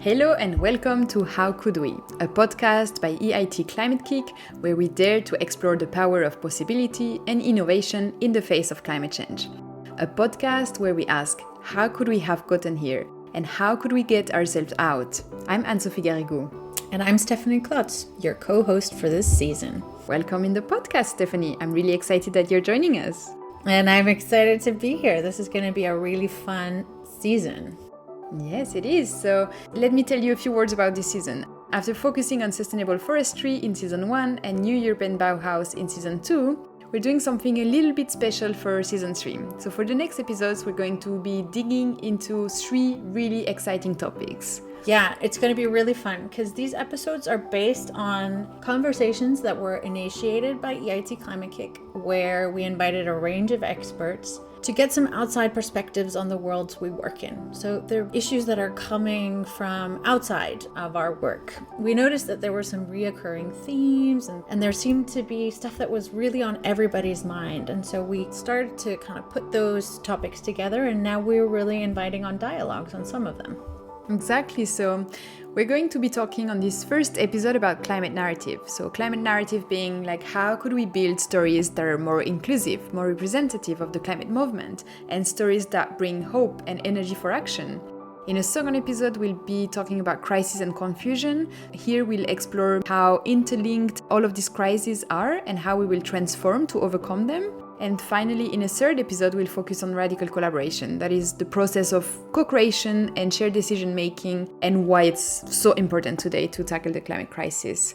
Hello and welcome to How Could We, a podcast by EIT Climate Kick, where we dare to explore the power of possibility and innovation in the face of climate change. A podcast where we ask, how could we have gotten here? And how could we get ourselves out? I'm Anne-Sophie Garrigou. And I'm Stephanie Klotz, your co-host for this season. Welcome in the podcast, Stephanie. I'm really excited that you're joining us. And I'm excited to be here. This is going to be a really fun season. Yes, it is. So let me tell you a few words about this season. After focusing on sustainable forestry in season 1 and New European Bauhaus in season 2, we're doing something a little bit special for season 3. So for the next episodes, we're going to be digging into 3 really exciting topics. Yeah, it's going to be really fun because these episodes are based on conversations that were initiated by EIT Climate Kick, where we invited a range of experts to get some outside perspectives on the worlds we work in. So they're issues that are coming from outside of our work. We noticed that there were some reoccurring themes and there seemed to be stuff that was really on everybody's mind. And so we started to kind of put those topics together, and now we're really inviting on dialogues on some of them. Exactly. So we're going to be talking on this first episode about climate narrative. So climate narrative being like, how could we build stories that are more inclusive, more representative of the climate movement, and stories that bring hope and energy for action. In a second episode, we'll be talking about crisis and confusion. Here we'll explore how interlinked all of these crises are and how we will transform to overcome them. And finally, in a third episode, we'll focus on radical collaboration. That is the process of co-creation and shared decision-making and why it's so important today to tackle the climate crisis.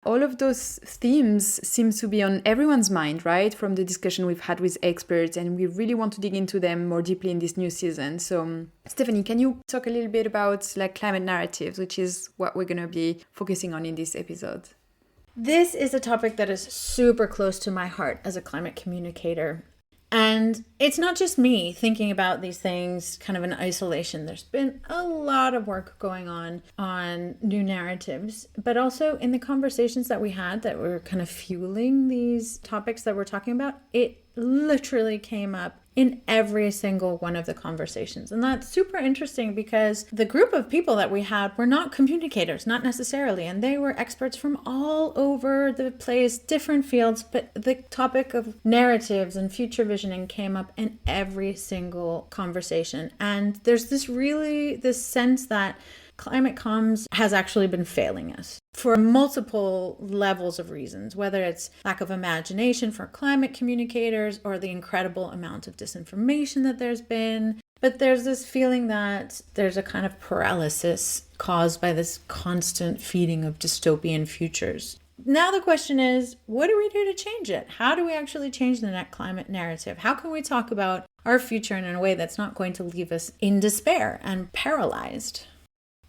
All of those themes seem to be on everyone's mind, right? From the discussion we've had with experts, and we really want to dig into them more deeply in this new season. So, Stephanie, can you talk a little bit about climate narratives, which is what we're going to be focusing on in this episode? This is a topic that is super close to my heart as a climate communicator. And it's not just me thinking about these things kind of in isolation. There's been a lot of work going on new narratives, but also in the conversations that we had that were kind of fueling these topics that we're talking about, it literally came up in every single one of the conversations. And that's super interesting because the group of people that we had were not communicators, not necessarily, and they were experts from all over the place, different fields, but the topic of narratives and future visioning came up in every single conversation. And there's this sense that climate comms has actually been failing us for multiple levels of reasons, whether it's lack of imagination for climate communicators or the incredible amount of disinformation that there's been. But there's this feeling that there's a kind of paralysis caused by this constant feeding of dystopian futures. Now the question is, what do we do to change it? How do we actually change the climate narrative? How can we talk about our future in a way that's not going to leave us in despair and paralyzed?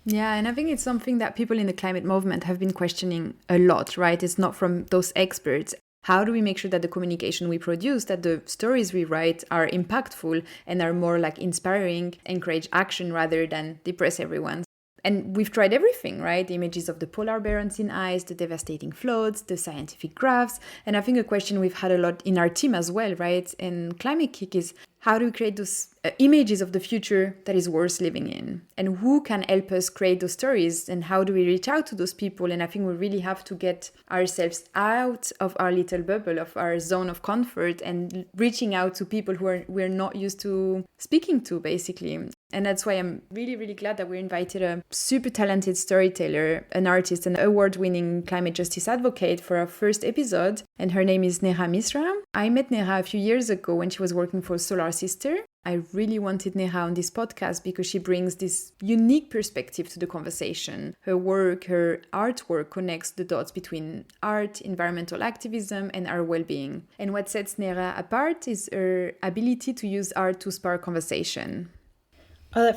Yeah, and I think it's something that people in the climate movement have been questioning a lot, right? It's not from those experts. How do we make sure that the communication we produce, that the stories we write are impactful and are more inspiring, encourage action rather than depress everyone? And we've tried everything, right? The images of the polar bear on thin ice, the devastating floods, the scientific graphs. And I think a question we've had a lot in our team as well, right? And Climate Kick is, how do we create those images of the future that is worth living in? And who can help us create those stories? And how do we reach out to those people? And I think we really have to get ourselves out of our little bubble, of our zone of comfort, and reaching out to people who we're not used to speaking to, basically. And that's why I'm really, really glad that we invited a super talented storyteller, an artist, an award-winning climate justice advocate for our first episode. And her name is Neha Misra. I met Neha a few years ago when she was working for Solar Sister. I really wanted Neha on this podcast because she brings this unique perspective to the conversation. Her work, her artwork connects the dots between art, environmental activism, and our well-being. And what sets Neha apart is her ability to use art to spark conversation.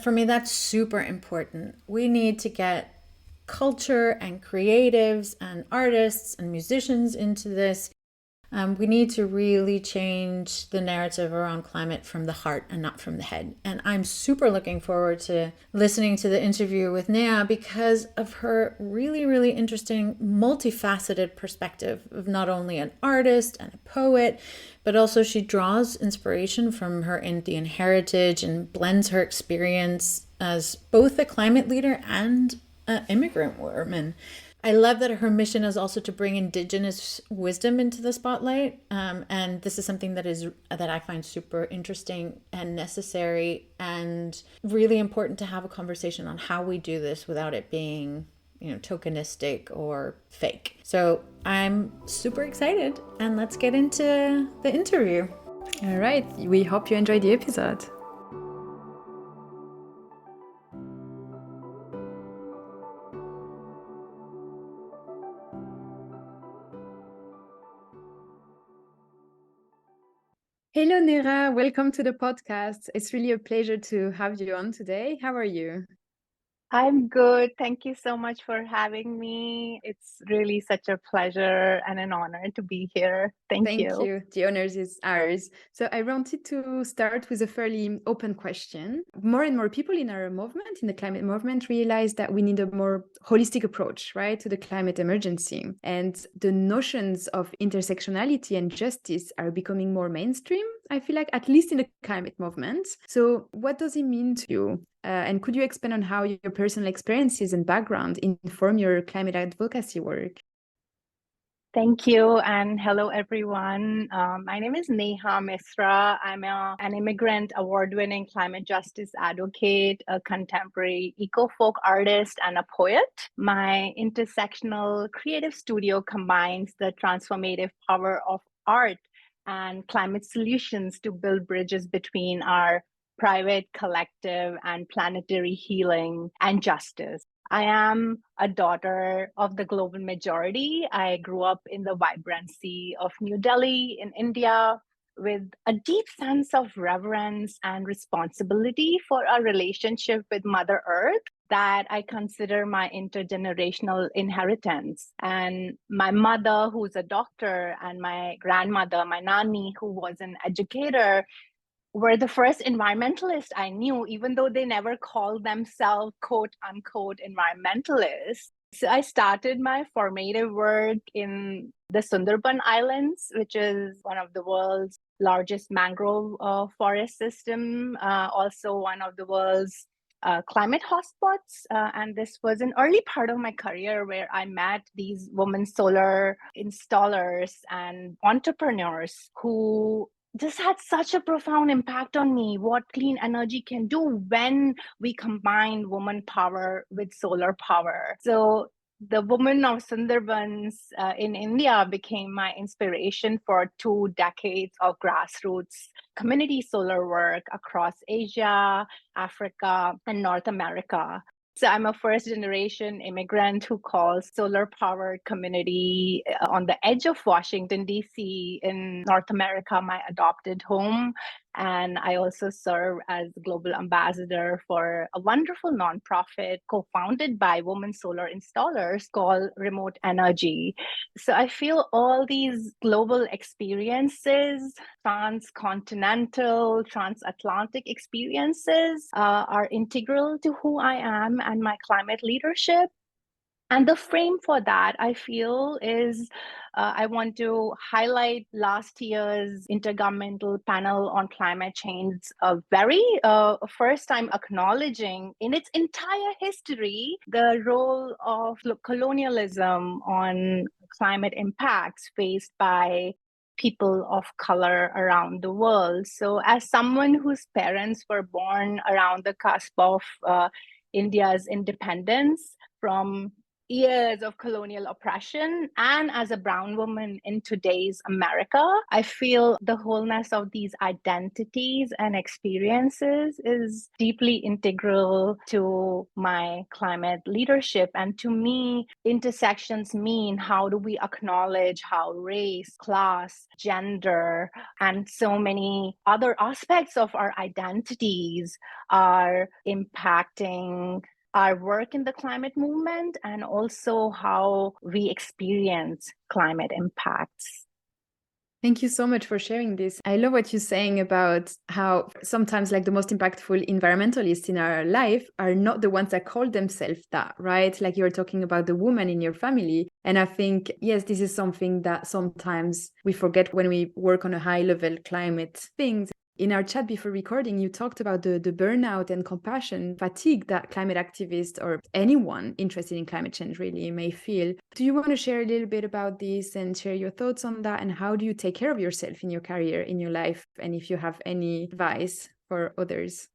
For me, that's super important. We need to get culture and creatives and artists and musicians into this. We need to really change the narrative around climate from the heart and not from the head. And I'm super looking forward to listening to the interview with Neha because of her really, really interesting, multifaceted perspective of not only an artist and a poet, but also she draws inspiration from her Indian heritage and blends her experience as both a climate leader and an immigrant woman. I love that her mission is also to bring Indigenous wisdom into the spotlight, and this is something that I find super interesting and necessary, and really important to have a conversation on how we do this without it being, tokenistic or fake. So I'm super excited, and let's get into the interview. All right, we hope you enjoyed the episode. Hello, Neha. Welcome to the podcast. It's really a pleasure to have you on today. How are you? I'm good. Thank you so much for having me. It's really such a pleasure and an honor to be here. Thank you. The honor is ours. So I wanted to start with a fairly open question. More and more people in our movement, in the climate movement, realize that we need a more holistic approach, right, to the climate emergency. And the notions of intersectionality and justice are becoming more mainstream, I feel like, at least in the climate movement. So what does it mean to you? And could you expand on how your personal experiences and background inform your climate advocacy work? Thank you. And hello, everyone. My name is Neha Misra. I'm an immigrant award-winning climate justice advocate, a contemporary eco-folk artist, and a poet. My intersectional creative studio combines the transformative power of art and climate solutions to build bridges between our private, collective, and planetary healing and justice. I am a daughter of the global majority. I grew up in the vibrancy of New Delhi in India with a deep sense of reverence and responsibility for our relationship with Mother Earth that I consider my intergenerational inheritance. And my mother, who's a doctor, and my grandmother, my nanny, who was an educator, were the first environmentalists I knew, even though they never called themselves quote unquote environmentalists. So I started my formative work in the Sundarban Islands, which is one of the world's largest mangrove forest system, also one of the world's climate hotspots. And this was an early part of my career where I met these women solar installers and entrepreneurs who this had such a profound impact on me, what clean energy can do when we combine woman power with solar power. So the women of Sundarbans in India became my inspiration for 2 decades of grassroots community solar work across Asia, Africa, and North America. So I'm a first generation immigrant who calls solar powered community on the edge of Washington, D.C. in North America, my adopted home. And I also serve as global ambassador for a wonderful nonprofit co-founded by women solar installers called Remote Energy. So I feel all these global experiences, transcontinental, transatlantic experiences are integral to who I am and my climate leadership. And the frame for that, I feel, is I want to highlight last year's Intergovernmental Panel on Climate Change, a very first time acknowledging in its entire history the role of colonialism on climate impacts faced by people of color around the world. So as someone whose parents were born around the cusp of India's independence from years of colonial oppression, and as a brown woman in today's America, I feel the wholeness of these identities and experiences is deeply integral to my climate leadership. And to me, intersections mean how do we acknowledge how race, class, gender, and so many other aspects of our identities are impacting our work in the climate movement and also how we experience climate impacts. Thank you so much for sharing this. I love what you're saying about how sometimes like the most impactful environmentalists in our life are not the ones that call themselves that, right? Like you're talking about the woman in your family. And I think, yes, this is something that sometimes we forget when we work on a high level climate things. In our chat before recording, you talked about the burnout and compassion fatigue that climate activists or anyone interested in climate change really may feel. Do you want to share a little bit about this and share your thoughts on that? And how do you take care of yourself in your career, in your life? And if you have any advice for others?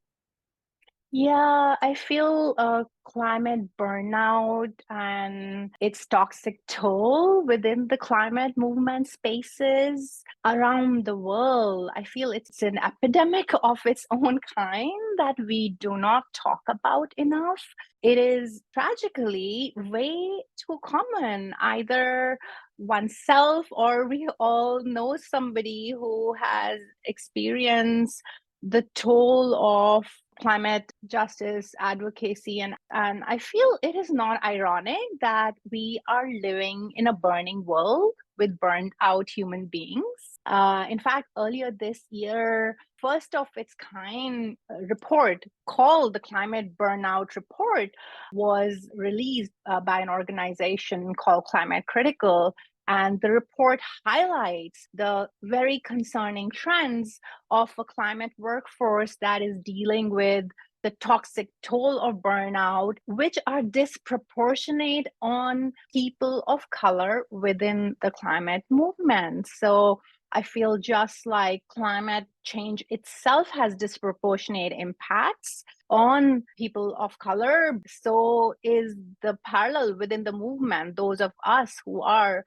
Yeah, I feel climate burnout and its toxic toll within the climate movement spaces around the world. I feel it's an epidemic of its own kind that we do not talk about enough. It is tragically way too common. Either oneself or we all know somebody who has experienced the toll of climate justice advocacy, and I feel it is not ironic that we are living in a burning world with burned out human beings. In fact, earlier this year, first of its kind report called the Climate Burnout Report was released by an organization called Climate Critical. And the report highlights the very concerning trends of a climate workforce that is dealing with the toxic toll of burnout, which are disproportionate on people of color within the climate movement. So I feel just like climate change itself has disproportionate impacts on people of color, so is the parallel within the movement, those of us who are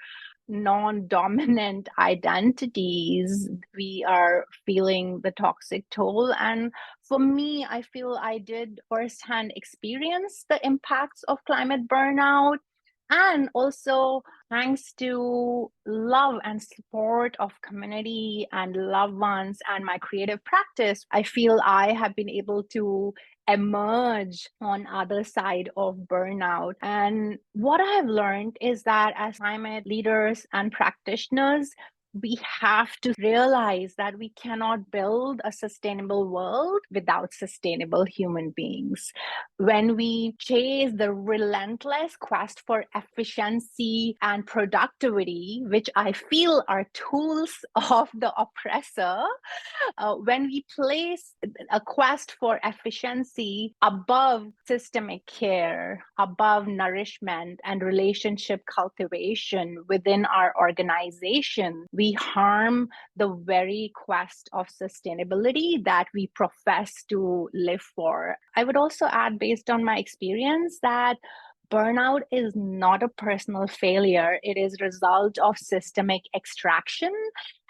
non-dominant identities, we are feeling the toxic toll. And for me, I feel I did firsthand experience the impacts of climate burnout. And also, thanks to love and support of community and loved ones and my creative practice, I feel I have been able to emerge on other side of burnout. And what I have learned is that as climate leaders and practitioners, we have to realize that we cannot build a sustainable world without sustainable human beings. When we chase the relentless quest for efficiency and productivity, which I feel are tools of the oppressor, when we place a quest for efficiency above systemic care, above nourishment and relationship cultivation within our organization, we harm the very quest of sustainability that we profess to live for. I would also add, based on my experience, that burnout is not a personal failure. It is a result of systemic extraction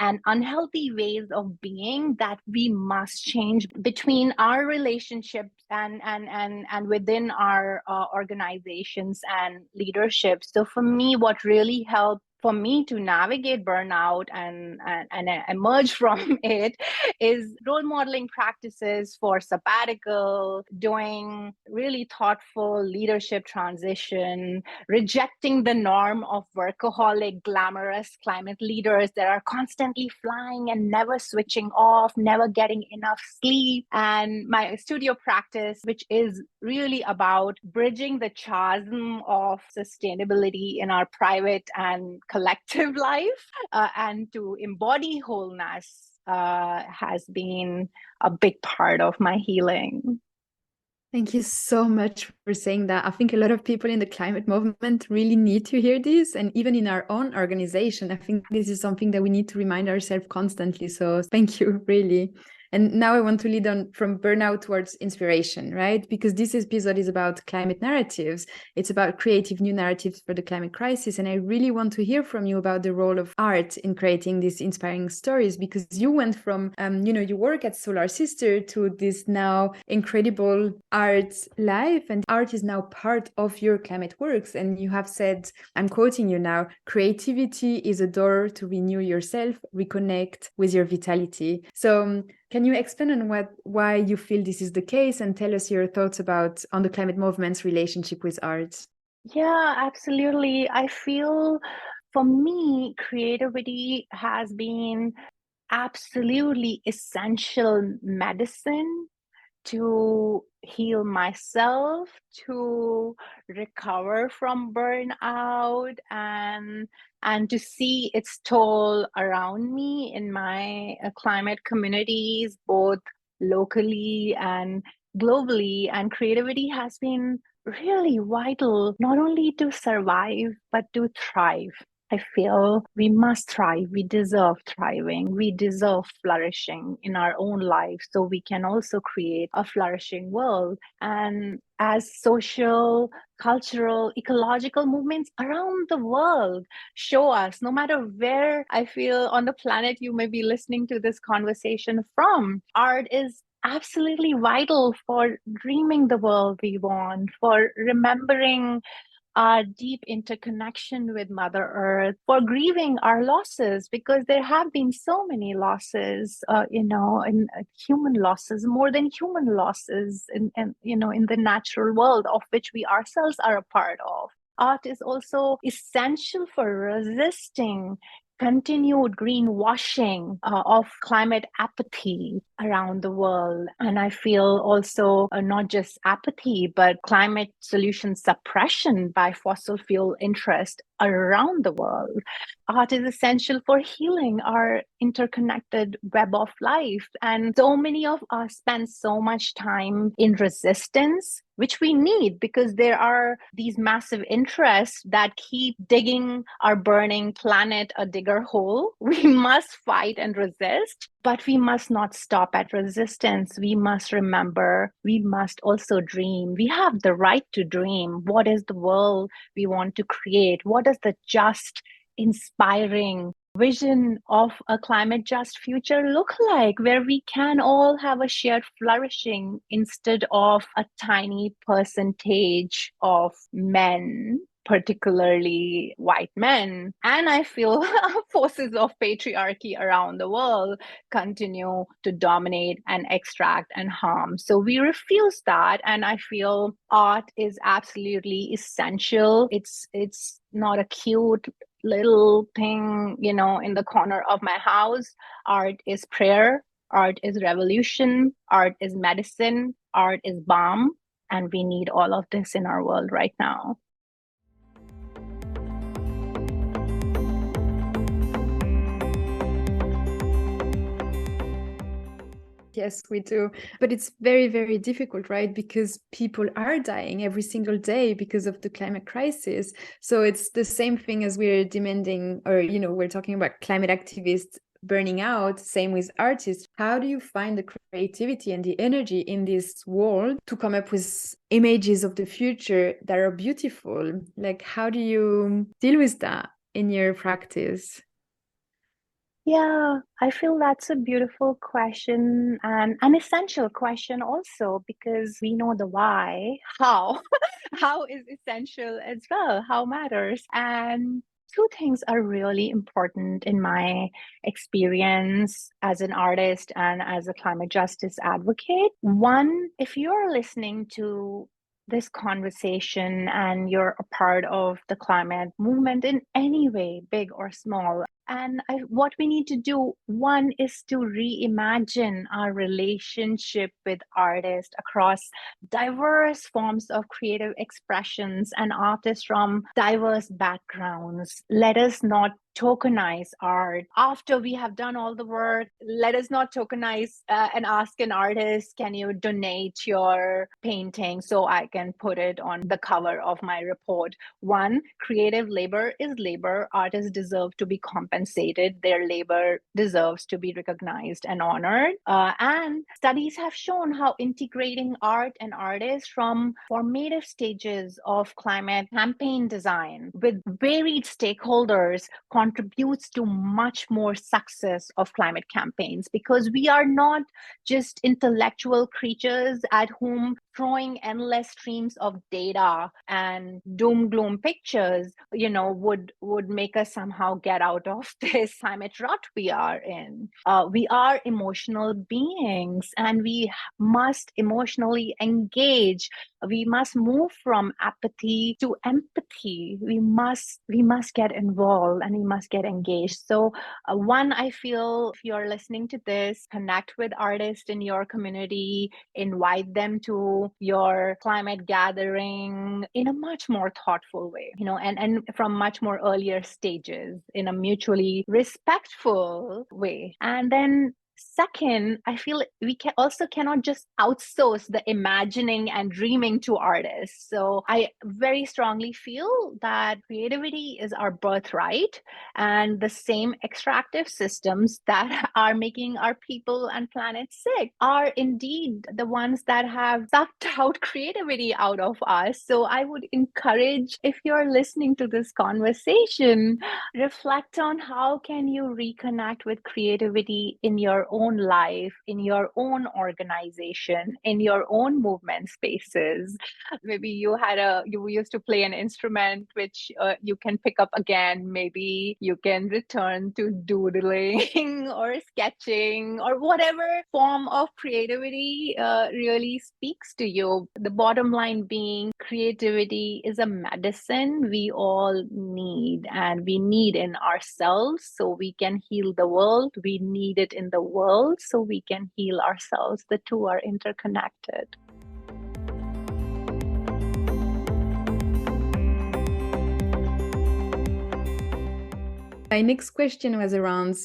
and unhealthy ways of being that we must change between our relationships and within our organizations and leadership. So for me, what really helped for me to navigate burnout and emerge from it is role modeling practices for sabbatical, doing really thoughtful leadership transition, rejecting the norm of workaholic, glamorous climate leaders that are constantly flying and never switching off, never getting enough sleep, and my studio practice, which is really about bridging the chasm of sustainability in our private and collective life, and to embody wholeness has been a big part of my healing. Thank you so much for saying that. I think a lot of people in the climate movement really need to hear this. And even in our own organization, I think this is something that we need to remind ourselves constantly. So thank you, really. And now I want to lead on from burnout towards inspiration, right? Because this episode is about climate narratives. It's about creative new narratives for the climate crisis. And I really want to hear from you about the role of art in creating these inspiring stories, because you went from, you work at Solar Sister to this now incredible art life, and art is now part of your climate works. And you have said, I'm quoting you now, creativity is a door to renew yourself, reconnect with your vitality. So can you expand on why you feel this is the case, and tell us your thoughts on the climate movement's relationship with art? Yeah, absolutely. I feel For me, creativity has been absolutely essential medicine to heal myself, to recover from burnout, and to see its toll around me in my climate communities, both locally and globally. And creativity has been really vital, not only to survive, but to thrive. I feel we must thrive. We deserve thriving. We deserve flourishing in our own lives so we can also create a flourishing world. And as social, cultural, ecological movements around the world show us, no matter where I feel on the planet you may be listening to this conversation from, art is absolutely vital for dreaming the world we want, for remembering our deep interconnection with Mother Earth, for grieving our losses, because there have been so many losses, and human losses, more than human losses, in the natural world of which we ourselves are a part of. Art is also essential for resisting continued greenwashing of climate apathy around the world. And I feel also not just apathy, but climate solution suppression by fossil fuel interest around the world. Art is essential for healing our interconnected web of life. And so many of us spend so much time in resistance, which we need because there are these massive interests that keep digging our burning planet a bigger hole. We must fight and resist, but we must not stop at resistance. We must remember, we must also dream. We have the right to dream. What is the world we want to create? What does the just, inspiring vision of a climate just future look like, where we can all have a shared flourishing instead of a tiny percentage of men, particularly white men? And I feel forces of patriarchy around the world continue to dominate and extract and harm. So we refuse that. And I feel art is absolutely essential. It's not a cute little thing, in the corner of my house. Art is prayer. Art is revolution. Art is medicine. Art is balm. And we need all of this in our world right now. Yes, we do. But it's very, very difficult, right? Because people are dying every single day because of the climate crisis. So it's the same thing as we're demanding, or, we're talking about climate activists burning out, same with artists. How do you find the creativity and the energy in this world to come up with images of the future that are beautiful? Like, how do you deal with that in your practice? Yeah, I feel that's a beautiful question and an essential question also, because we know the why. How? How is essential as well, how matters. And two things are really important in my experience as an artist and as a climate justice advocate. One, if you're listening to this conversation and you're a part of the climate movement in any way, big or small, and what we need to do, one, is to reimagine our relationship with artists across diverse forms of creative expressions and artists from diverse backgrounds. Let us not tokenize art. After we have done all the work, let us not tokenize and ask an artist, can you donate your painting so I can put it on the cover of my report? One, creative labor is labor. Artists deserve to be compensated. Their labor deserves to be recognized and honored. And studies have shown how integrating art and artists from formative stages of climate campaign design with varied stakeholders contributes to much more success of climate campaigns, because we are not just intellectual creatures at whom throwing endless streams of data and doom gloom pictures, would make us somehow get out of this climate rut we are in. We are emotional beings, and we must emotionally engage. We must move from apathy to empathy. We must get involved, and we must get engaged. So one, I feel, if you're listening to this, connect with artists in your community, invite them to your climate gathering in a much more thoughtful way, and from much more earlier stages, in a mutually respectful way. And then second, I feel we cannot just outsource the imagining and dreaming to artists. So I very strongly feel that creativity is our birthright, and the same extractive systems that are making our people and planet sick are indeed the ones that have sucked out creativity out of us. So I would encourage, if you're listening to this conversation, reflect on how can you reconnect with creativity in your own life, in your own organization, in your own movement spaces. Maybe you used to play an instrument which you can pick up again. Maybe you can return to doodling or sketching or whatever form of creativity really speaks to you. The bottom line being, creativity is a medicine we all need, and we need in ourselves so we can heal the world. We need it in the world so we can heal ourselves. The two are interconnected. My next question was around,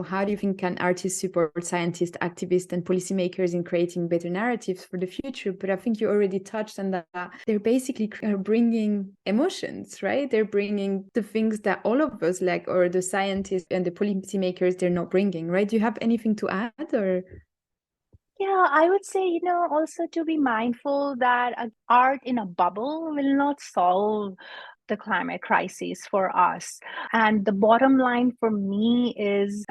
how do you think can artists support scientists, activists, and policymakers in creating better narratives for the future? But I think you already touched on that. They're basically bringing emotions, right? They're bringing the things that all of us, like, or the scientists and the policymakers, they're not bringing, right? Do you have anything to add, or? Yeah, I would say, also to be mindful that art in a bubble will not solve the climate crisis for us. And the bottom line for me is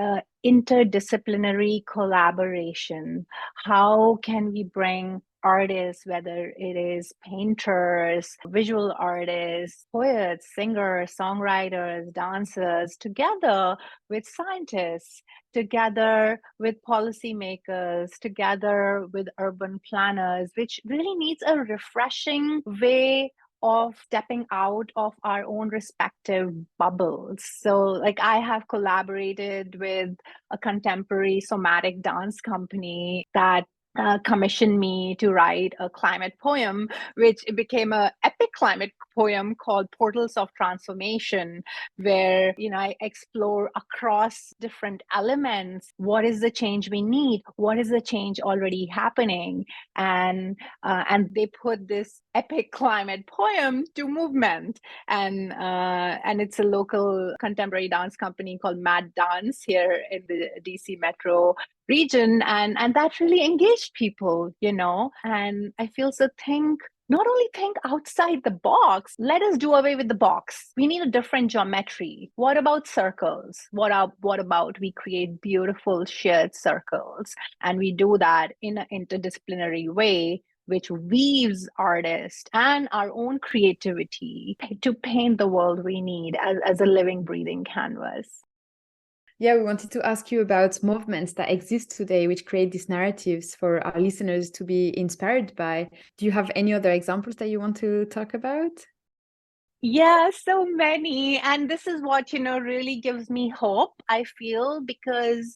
interdisciplinary collaboration. How can we bring artists, whether it is painters, visual artists, poets, singers, songwriters, dancers, together with scientists, together with policymakers, together with urban planners, which really needs a refreshing way of stepping out of our own respective bubbles. So, like, I have collaborated with a contemporary somatic dance company that commissioned me to write a climate poem, which became an epic climate poem called Portals of Transformation, where I explore across different elements what is the change we need, what is the change already happening, and they put this epic climate poem to movement. And it's a local contemporary dance company called Mad Dance here in the DC Metro region, and that really engaged people, and I feel so not only think outside the box, let us do away with the box. We need a different geometry. What about circles? What about we create beautiful shared circles, and we do that in an interdisciplinary way, which weaves artists and our own creativity to paint the world we need as a living, breathing canvas. Yeah, we wanted to ask you about movements that exist today, which create these narratives for our listeners to be inspired by. Do you have any other examples that you want to talk about? Yeah, so many. And this is what, really gives me hope, I feel, because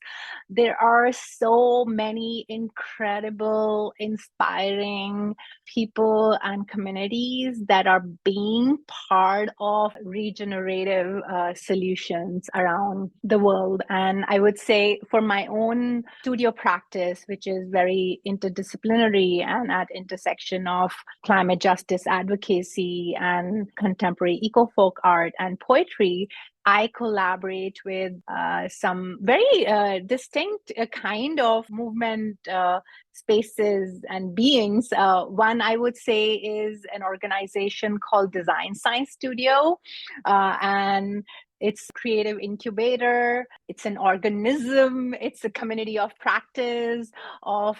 there are so many incredible, inspiring people and communities that are being part of regenerative solutions around the world. And I would say for my own studio practice, which is very interdisciplinary and at intersection of climate justice advocacy and contemporary eco-folk art and poetry, I collaborate with some very distinct kind of movement spaces and beings. One I would say is an organization called Design Science Studio, and It's a creative incubator. It's an organism. It's a community of practice of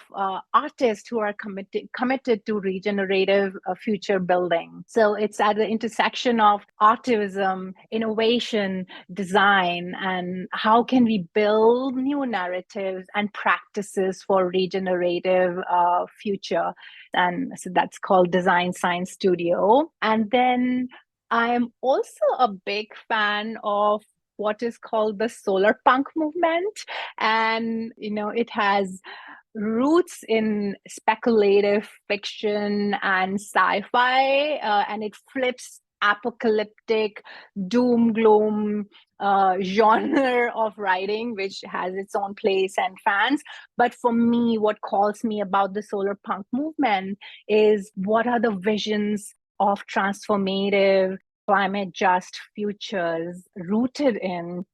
artists who are committed to regenerative future building. So it's at the intersection of artivism, innovation, design, and how can we build new narratives and practices for regenerative future. And so that's called Design Science Studio. And then I'm also a big fan of what is called the solar punk movement. And, it has roots in speculative fiction and sci-fi, and it flips apocalyptic doom gloom genre of writing, which has its own place and fans. But for me, what calls me about the solar punk movement is what are the visions of transformative climate just futures rooted in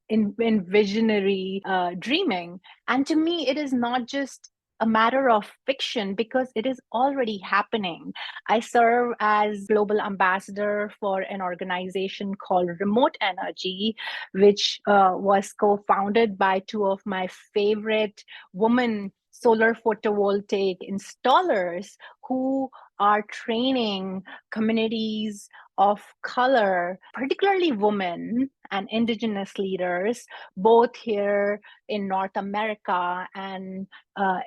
visionary dreaming. And to me, it is not just a matter of fiction because it is already happening. I serve as global ambassador for an organization called Remote Energy, which was co-founded by two of my favorite women solar photovoltaic installers who are training communities of color, particularly women and indigenous leaders, both here in North America and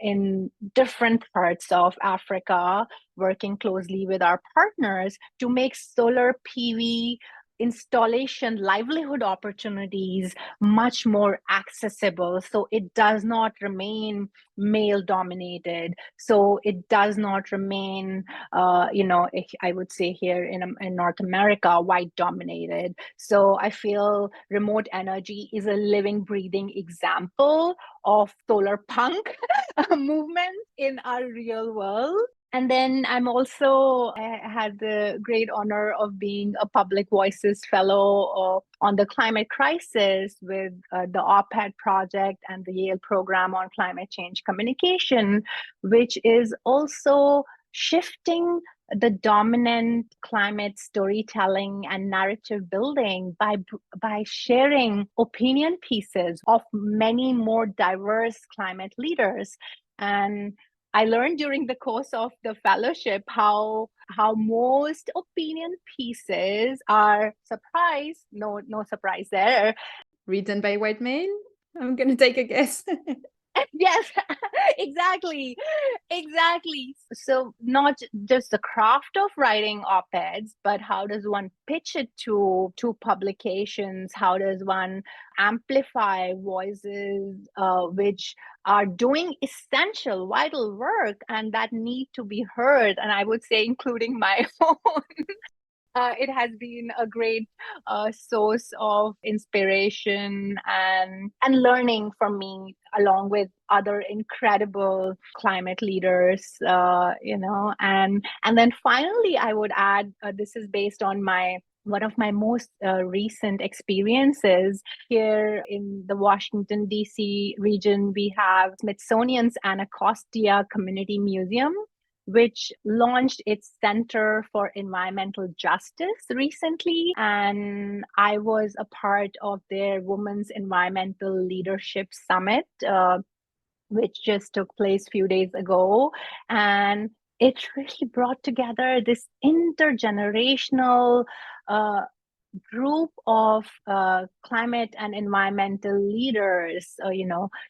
in different parts of Africa, working closely with our partners to make solar PV installation livelihood opportunities much more accessible, so it does not remain male dominated, so it does not remain I would say here in North America white dominated. So I feel Remote Energy is a living breathing example of solar punk movement in our real world. And then I had the great honor of being a Public Voices Fellow on the climate crisis with the OPED project and the Yale program on climate change communication, which is also shifting the dominant climate storytelling and narrative building by sharing opinion pieces of many more diverse climate leaders. And I learned during the course of the fellowship how most opinion pieces are no surprise there. Written by white male? I'm gonna take a guess. Yes, exactly. So not just the craft of writing op-eds, but how does one pitch it to publications? How does one amplify voices which are doing essential, vital work and that need to be heard? And I would say, including my own. It has been a great source of inspiration and learning for me, along with other incredible climate leaders, and then finally I would add, this is based on one of my most recent experiences here in the Washington, D.C. region. We have Smithsonian's Anacostia Community Museum, which launched its Center for Environmental Justice recently. And I was a part of their Women's Environmental Leadership Summit, which just took place a few days ago. And it really brought together this intergenerational group of climate and environmental leaders,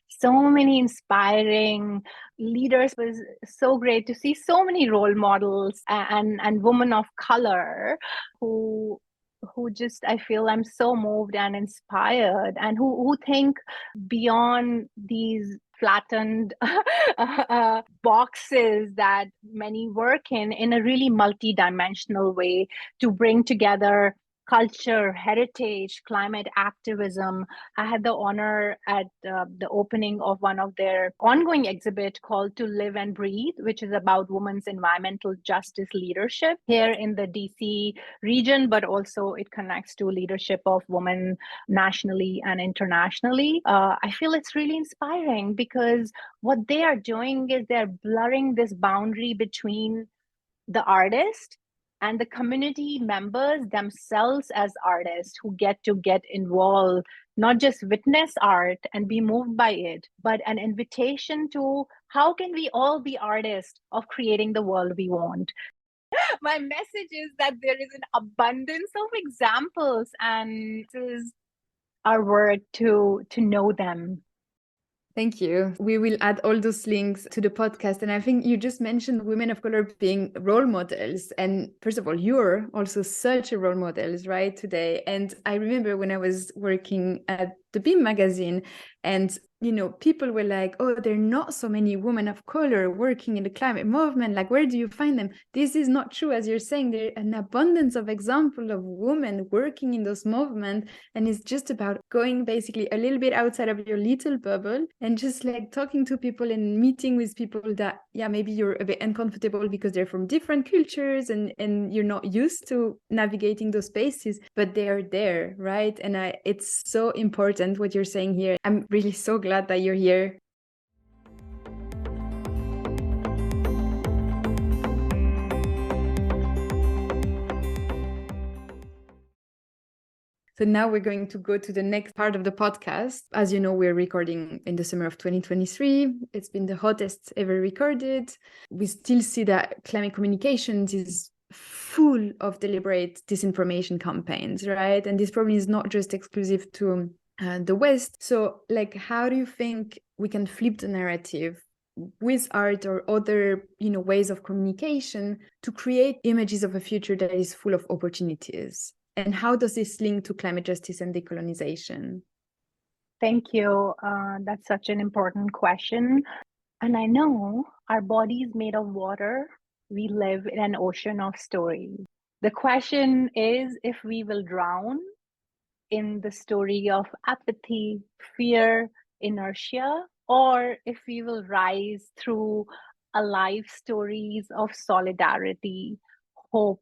so many inspiring leaders. It was so great to see so many role models and women of color who just, I feel I'm so moved and inspired, and who think beyond these flattened boxes that many work in a really multi-dimensional way to bring together culture, heritage, climate activism. I had the honor at the opening of one of their ongoing exhibit called To Live and Breathe, which is about women's environmental justice leadership here in the DC region, but also it connects to leadership of women nationally and internationally. I feel it's really inspiring because what they are doing is they're blurring this boundary between the artist and the community members themselves as artists who get involved, not just witness art and be moved by it, but an invitation to how can we all be artists of creating the world we want. My message is that there is an abundance of examples, and this is our work to know them. Thank you. We will add all those links to the podcast. And I think you just mentioned women of color being role models. And first of all, you're also such a role model, right, today. And I remember when I was working at the Beam magazine, and people were like, oh, there are not so many women of color working in the climate movement. Like, where do you find them? This is not true. As you're saying, there are an abundance of examples of women working in those movements. And it's just about going basically a little bit outside of your little bubble and just like talking to people and meeting with people that, maybe you're a bit uncomfortable because they're from different cultures and you're not used to navigating those spaces, but they are there, right? And it's so important what you're saying here. I'm really so glad that you're here. So now we're going to go to the next part of the podcast. As you know, we're recording in the summer of 2023. It's been the hottest ever recorded. We still see that climate communications is full of deliberate disinformation campaigns, right? And this problem is not just exclusive to the West. So, like, how do you think we can flip the narrative with art or other, ways of communication to create images of a future that is full of opportunities? And how does this link to climate justice and decolonization? Thank you. That's such an important question. And I know our body is made of water. We live in an ocean of stories. The question is if we will drown in the story of apathy, fear, inertia, or if we will rise through alive stories of solidarity, hope,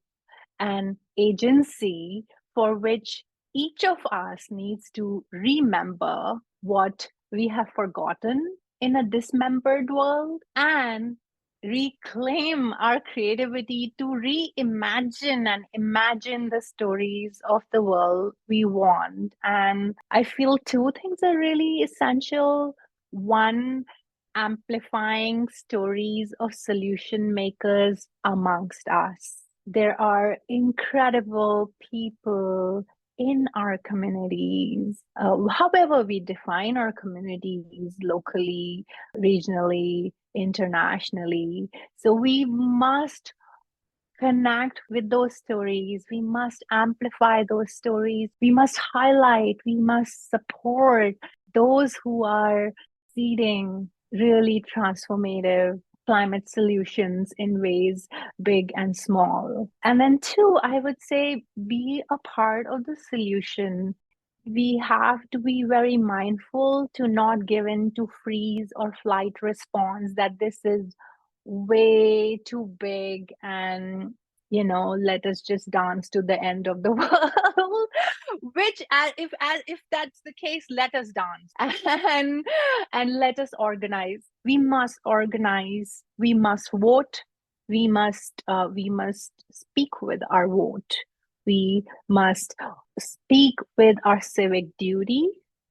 and agency, for which each of us needs to remember what we have forgotten in a dismembered world and reclaim our creativity to reimagine and imagine the stories of the world we want. And I feel two things are really essential. One, amplifying stories of solution makers amongst us. There are incredible people in our communities, however we define our communities locally, regionally, internationally. So we must connect with those stories. We must amplify those stories. We must highlight, we must support those who are seeding really transformative climate solutions in ways big and small. And then two, I would say be a part of the solution. We have to be very mindful to not give in to freeze or flight response that this is way too big and let us just dance to the end of the world. Which if that's the case, let us dance and let us organize. We must organize, we must vote, we must speak with our vote, we must speak with our civic duty,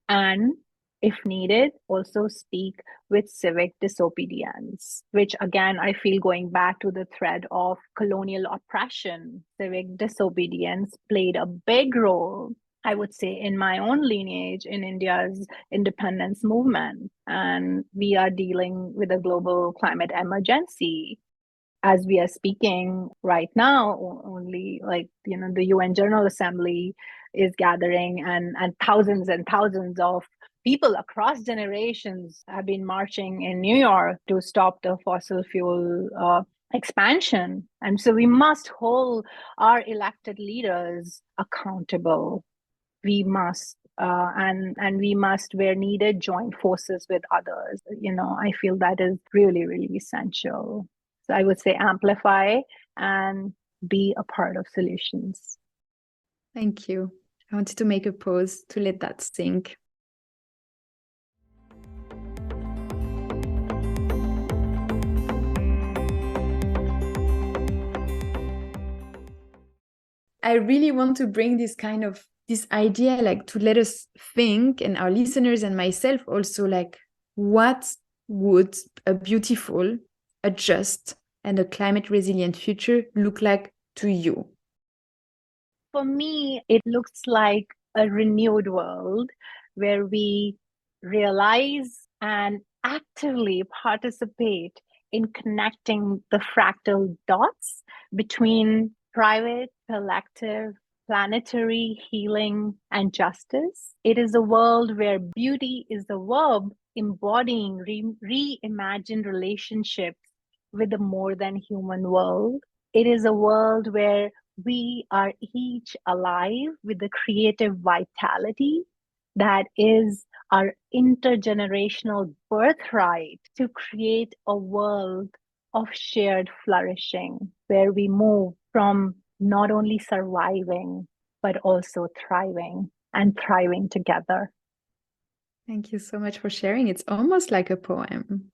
and if needed, also speak with civic disobedience, which again, I feel going back to the thread of colonial oppression, civic disobedience played a big role, I would say, in my own lineage in India's independence movement. And we are dealing with a global climate emergency. As we are speaking right now, only the UN General Assembly is gathering and thousands of people across generations have been marching in New York to stop the fossil fuel expansion. And so we must hold our elected leaders accountable. We must, and we must, where needed, join forces with others. I feel that is really, really essential. So I would say amplify and be a part of solutions. Thank you. I wanted to make a pause to let that sink. I really want to bring this idea, like, to let us think, and our listeners and myself also, like, what would a beautiful, a just, and a climate resilient future look like to you? For me, it looks like a renewed world where we realize and actively participate in connecting the fractal dots between private, collective, planetary healing, and justice. It is a world where beauty is the verb embodying reimagined relationships with the more than human world. It is a world where we are each alive with the creative vitality that is our intergenerational birthright to create a world of shared flourishing where we move from not only surviving, but also thriving and thriving together. Thank you so much for sharing. It's almost like a poem.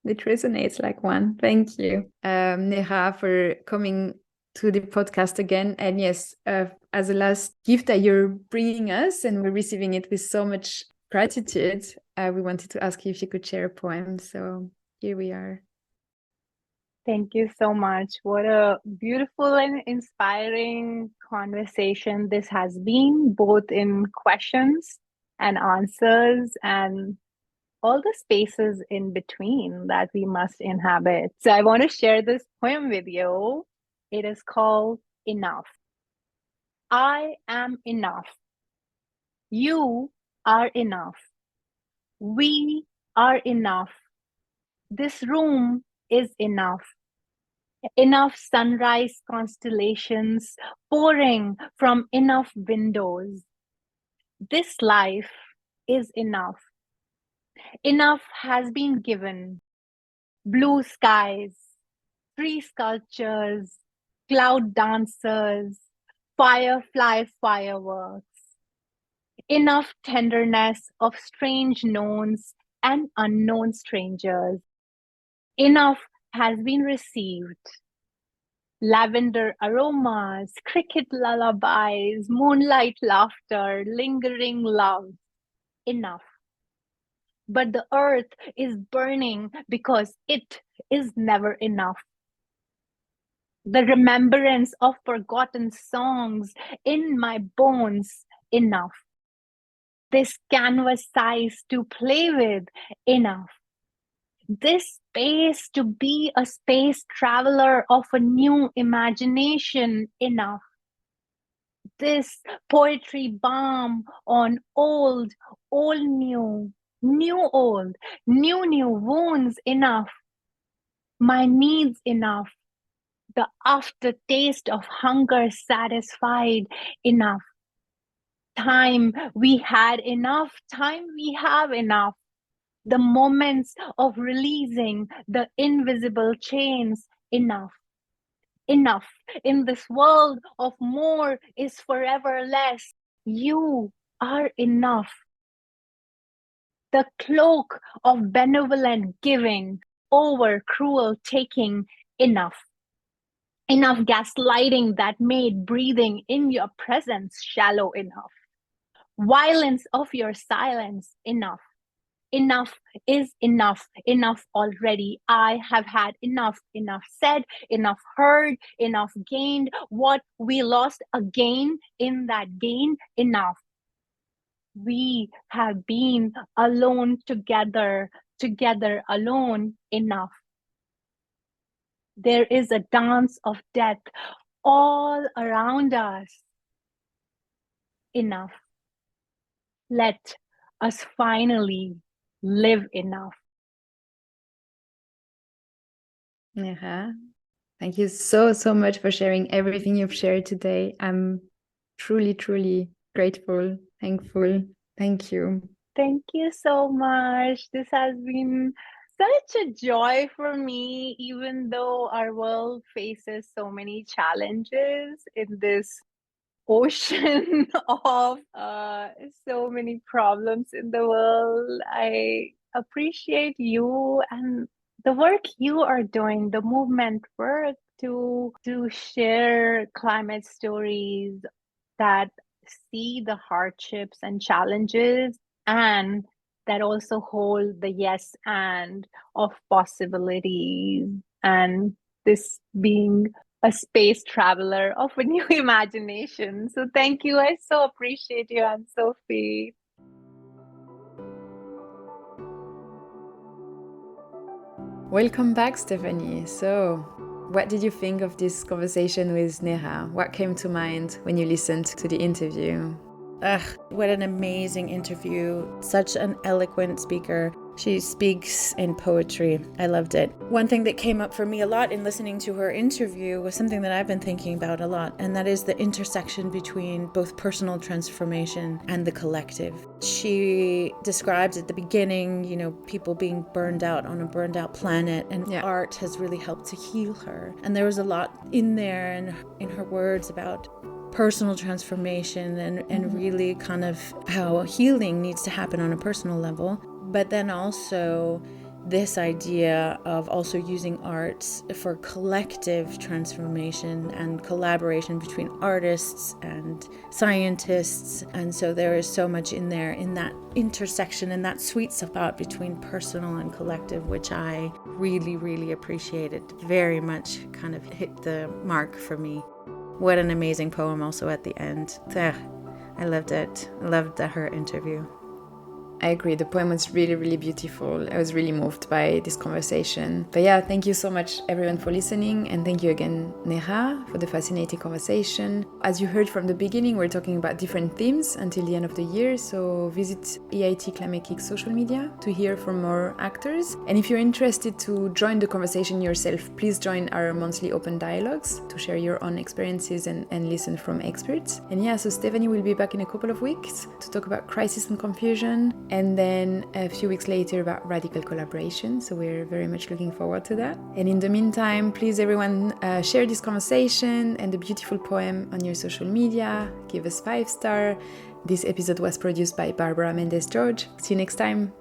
It resonates like one. Thank you, Neha, for coming to the podcast again. And yes, as a last gift that you're bringing us, and we're receiving it with so much gratitude, we wanted to ask you if you could share a poem. So here we are. Thank you so much. What a beautiful and inspiring conversation this has been, both in questions and answers and all the spaces in between that we must inhabit. So I want to share this poem with you. It is called Enough. I am enough. You are enough. We are enough. This room is enough. Enough sunrise constellations pouring from enough windows. This life is enough. Enough has been given. Blue skies, tree sculptures, cloud dancers, firefly fireworks. Enough tenderness of strange knowns and unknown strangers. Enough has been received. Lavender aromas, cricket lullabies, moonlight laughter, lingering love. Enough. But the earth is burning because it is never enough. The remembrance of forgotten songs in my bones, enough. This canvas size to play with, enough. This space to be a space traveler of a new imagination, enough. This poetry balm on old, old new, new old, new wounds, enough. My needs, enough. The aftertaste of hunger satisfied, enough. Time we had enough, time we have enough. The moments of releasing the invisible chains, enough. Enough. In this world of more is forever less. You are enough. The cloak of benevolent giving over cruel taking, enough. Enough gaslighting that made breathing in your presence shallow enough. Violence of your silence, enough. Enough is enough, enough already. I have had enough, enough said, enough heard, enough gained. What we lost again in that gain, enough. We have been alone together, together alone, enough. There is a dance of death all around us. Enough. Let us finally live enough. Neha, thank you so, so much for sharing everything you've shared today. I'm truly, truly grateful, thankful. Thank you. Thank you so much. This has been such a joy for me, even though our world faces so many challenges in this ocean of so many problems in the world. I appreciate you and the work you are doing, the movement work to share climate stories that see the hardships and challenges, and that also hold the yes and of possibilities, and this being a space traveler of a new imagination. So thank you. I so appreciate you, Anne-Sophie. Welcome back, Stephanie. So, what did you think of this conversation with Neha? What came to mind when you listened to the interview? What an amazing interview. Such an eloquent speaker. She speaks in poetry. I loved it. One thing that came up for me a lot in listening to her interview was something that I've been thinking about a lot, and that is the intersection between both personal transformation and the collective. She describes at the beginning, people being burned out on a burned out planet, and art has really helped to heal her. And there was a lot in there and in her words about personal transformation and really kind of how healing needs to happen on a personal level. But then also this idea of also using arts for collective transformation and collaboration between artists and scientists. And so there is so much in there in that intersection and that sweet spot between personal and collective, which I really, really appreciated. Very much kind of hit the mark for me. What an amazing poem also at the end. I loved it. I loved her interview. I agree. The poem was really, really beautiful. I was really moved by this conversation. But yeah, thank you so much everyone for listening. And thank you again, Neha, for the fascinating conversation. As you heard from the beginning, we're talking about different themes until the end of the year. So visit EIT Climate Geek social media to hear from more actors. And if you're interested to join the conversation yourself, please join our monthly open dialogues to share your own experiences and listen from experts. And yeah, so Stephanie will be back in a couple of weeks to talk about crisis and confusion. And then a few weeks later about radical collaboration. So we're very much looking forward to that. And in the meantime, please everyone share this conversation and the beautiful poem on your social media. Give us 5 stars. This episode was produced by Barbara Mendez George. See you next time.